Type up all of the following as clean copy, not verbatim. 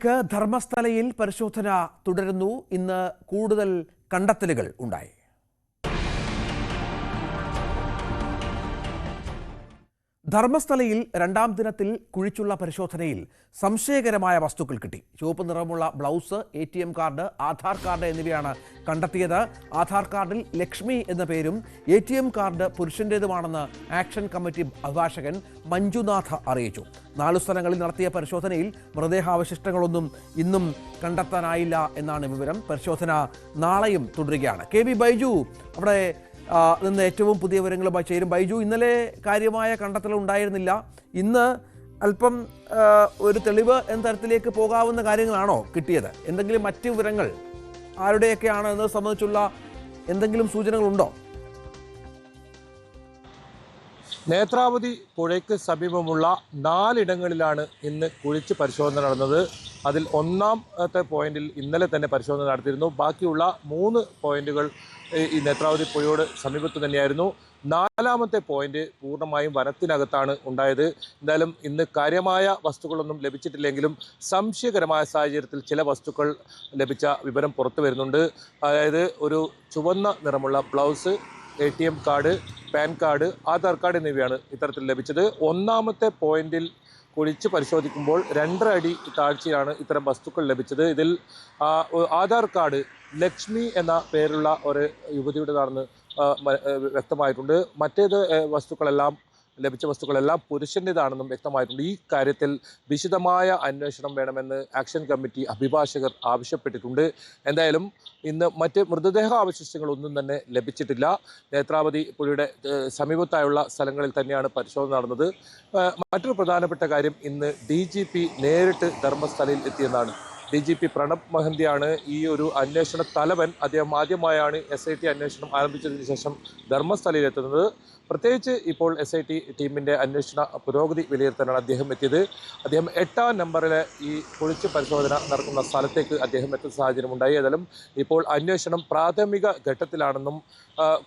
ധർമ്മസ്ഥലയിൽ പരിശോധന തുടരുന്നു. ഇന്ന് കൂടുതൽ കണ്ടെത്തലുകൾ ഉണ്ടായി. ധർമ്മസ്ഥലയിൽ രണ്ടാം ദിനത്തിൽ കുഴിച്ചുള്ള പരിശോധനയിൽ സംശയകരമായ വസ്തുക്കൾ കിട്ടി. ചുവപ്പ് നിറമുള്ള blouse, ATM card, Aadhaar card എന്നിവയാണ് കണ്ടെത്തിയത്. ആധാർ കാർഡിൽ ലക്ഷ്മി എന്ന പേരും ATM കാർഡ് പുരുഷന്റേതുമാണെന്ന് ആക്ഷൻ കമ്മിറ്റി അഭിഭാഷകൻ മഞ്ജുനാഥ് അറിയിച്ചു. 4 സ്ഥലങ്ങളിൽ നടത്തിയ പരിശോധനയിൽ മൃതദേഹാവശിഷ്ടങ്ങളൊന്നും ഇന്നും കണ്ടെത്താനായില്ല എന്നാണ് വിവരം. പരിശോധന നാളെയും തുടരുകയാണ്. KB ബൈജു അവിടെ നിന്ന് ഏറ്റവും പുതിയ വിവരങ്ങളുമായി ചേരും. ബൈജു, ഇന്നലെ കാര്യമായ കണ്ടെത്തൽ ഉണ്ടായിരുന്നില്ല. ഇന്ന് അല്പം ഒരു തെളിവ് എന്ന തരത്തിലേക്ക് പോകാവുന്ന കാര്യങ്ങളാണോ കിട്ടിയത്? എന്തെങ്കിലും മറ്റ് വിവരങ്ങൾ ആരുടെയൊക്കെയാണ് എന്നത് സംബന്ധിച്ചുള്ള എന്തെങ്കിലും സൂചനകളുണ്ടോ? നേത്രാവതി പുഴയ്ക്ക് സമീപമുള്ള 4 ഇടങ്ങളിലാണ് ഇന്ന് കുഴിച്ച് പരിശോധന നടന്നത്. അതിൽ ഒന്നാമത്തെ പോയിന്റിൽ ഇന്നലെ തന്നെ പരിശോധന നടത്തിയിരുന്നു. ബാക്കിയുള്ള 3 പോയിന്റുകൾ ഈ നേത്രാവതി പുഴയോട് സമീപത്ത് തന്നെയായിരുന്നു. 4ാമത്തെ പോയിന്റ് പൂർണ്ണമായും വനത്തിനകത്താണ് ഉണ്ടായത്. എന്തായാലും ഇന്ന് കാര്യമായ വസ്തുക്കളൊന്നും ലഭിച്ചിട്ടില്ലെങ്കിലും സംശയകരമായ സാഹചര്യത്തിൽ ചില വസ്തുക്കൾ ലഭിച്ച വിവരം പുറത്തു വരുന്നുണ്ട്. അതായത് ഒരു ചുവന്ന നിറമുള്ള blouse, ATM card, pan card, Aadhaar card എന്നിവയാണ് ഇത്തരത്തിൽ ലഭിച്ചത്. 1ാമത്തെ പോയിന്റിൽ കുഴിച്ച് പരിശോധിക്കുമ്പോൾ 2.5 അടി താഴ്ചയാണ് ഇത്തരം വസ്തുക്കൾ ലഭിച്ചത്. ഇതിൽ ആധാർ കാർഡ് ലക്ഷ്മി എന്ന പേരുള്ള ഒരു യുവതിയുടേതാണെന്ന് വ്യക്തമായിട്ടുണ്ട്. മറ്റേത് ലഭിച്ച വസ്തുക്കളെല്ലാം പുരുഷൻ്റെതാണെന്നും വ്യക്തമായിട്ടുണ്ട്. ഈ കാര്യത്തിൽ വിശദമായ അന്വേഷണം വേണമെന്ന് ആക്ഷൻ കമ്മിറ്റി അഭിഭാഷകർ ആവശ്യപ്പെട്ടിട്ടുണ്ട്. എന്തായാലും ഇന്ന് മറ്റ് മൃതദേഹാവശിഷ്ടങ്ങളൊന്നും തന്നെ ലഭിച്ചിട്ടില്ല. നേത്രാവതി പുഴയുടെ സമീപത്തായുള്ള സ്ഥലങ്ങളിൽ തന്നെയാണ് പരിശോധന നടന്നത്. മറ്റൊരു പ്രധാനപ്പെട്ട കാര്യം, ഇന്ന് DGP നേരിട്ട് ധർമ്മസ്ഥലയിൽ എത്തിയെന്നാണ്. DGP പ്രണബ് മഹന്തിയാണ് ഈ ഒരു അന്വേഷണ തലവൻ. അദ്ദേഹം ആദ്യമായാണ് SIT അന്വേഷണം ആരംഭിച്ചതിന് ശേഷം ധർമ്മസ്ഥലയിലെത്തുന്നത്. പ്രത്യേകിച്ച് ഇപ്പോൾ SIT ടീമിൻ്റെ അന്വേഷണ പുരോഗതി വിലയിരുത്താനാണ് അദ്ദേഹം എത്തിയത്. അദ്ദേഹം 8ാം നമ്പറിലെ ഈ കുഴിച്ച് പരിശോധന നടക്കുന്ന സ്ഥലത്തേക്ക് അദ്ദേഹം എത്തുന്ന സാഹചര്യമുണ്ടായി. ഏതായാലും ഇപ്പോൾ അന്വേഷണം പ്രാഥമിക ഘട്ടത്തിലാണെന്നും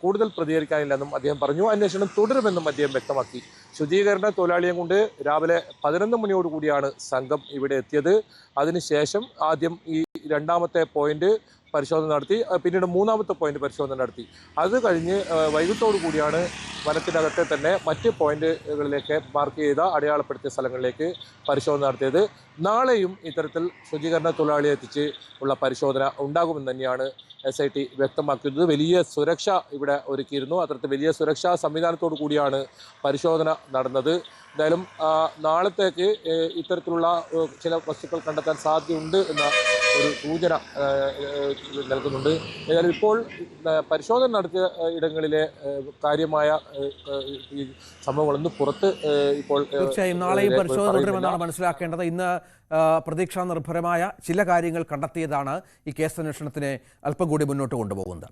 കൂടുതൽ പ്രതികരിക്കാനില്ലെന്നും അദ്ദേഹം പറഞ്ഞു. അന്വേഷണം തുടരുമെന്നും അദ്ദേഹം വ്യക്തമാക്കി. ശുചീകരണ തൊഴിലാളിയെ കൊണ്ട് രാവിലെ 11 മണിയോടുകൂടിയാണ് സംഘം ഇവിടെ എത്തിയത്. അതിനുശേഷം ആദ്യം ഈ 2ാമത്തെ പോയിന്റ് പരിശോധന നടത്തി, പിന്നീട് 3ാമത്തെ പോയിന്റ് പരിശോധന നടത്തി. അത് കഴിഞ്ഞ് വൈകിട്ടോടു കൂടിയാണ് വനത്തിനകത്തെ തന്നെ മറ്റ് പോയിന്റുകളിലേക്ക് മാർക്ക് ചെയ്ത അടയാളപ്പെടുത്തിയ സ്ഥലങ്ങളിലേക്ക് പരിശോധന നടത്തിയത്. നാളെയും ഇത്തരത്തിൽ ശുചീകരണ തൊഴിലാളിയെ എത്തിച്ച് ഉള്ള പരിശോധന ഉണ്ടാകുമെന്ന് തന്നെയാണ് SIT വ്യക്തമാക്കുന്നത്. വലിയ സുരക്ഷ ഇവിടെ ഒരുക്കിയിരുന്നു. അത്തരത്തിൽ വലിയ സുരക്ഷാ സംവിധാനത്തോടു കൂടിയാണ് പരിശോധന നടന്നത്. എന്തായാലും നാളത്തേക്ക് ഇത്തരത്തിലുള്ള ചില വസ്തുക്കൾ കണ്ടെത്താൻ സാധ്യതയുണ്ട് എന്ന ഒരു സൂചന നൽകുന്നുണ്ട്. ഏതായാലും ഇപ്പോൾ പരിശോധന നടത്തിയ ഇടങ്ങളിലെ കാര്യമായ ഈ സംഭവങ്ങളൊന്നും പുറത്ത് ഇപ്പോൾ തീർച്ചയായും നാളെയും പരിശോധന തുടരുമെന്നാണ് മനസ്സിലാക്കേണ്ടത്. ഇന്ന് പ്രതീക്ഷാ നിർഭരമായ ചില കാര്യങ്ങൾ കണ്ടെത്തിയതാണ് ഈ കേസ് അന്വേഷണത്തിനെ അല്പം കൂടി മുന്നോട്ട് കൊണ്ടുപോകുന്നത്.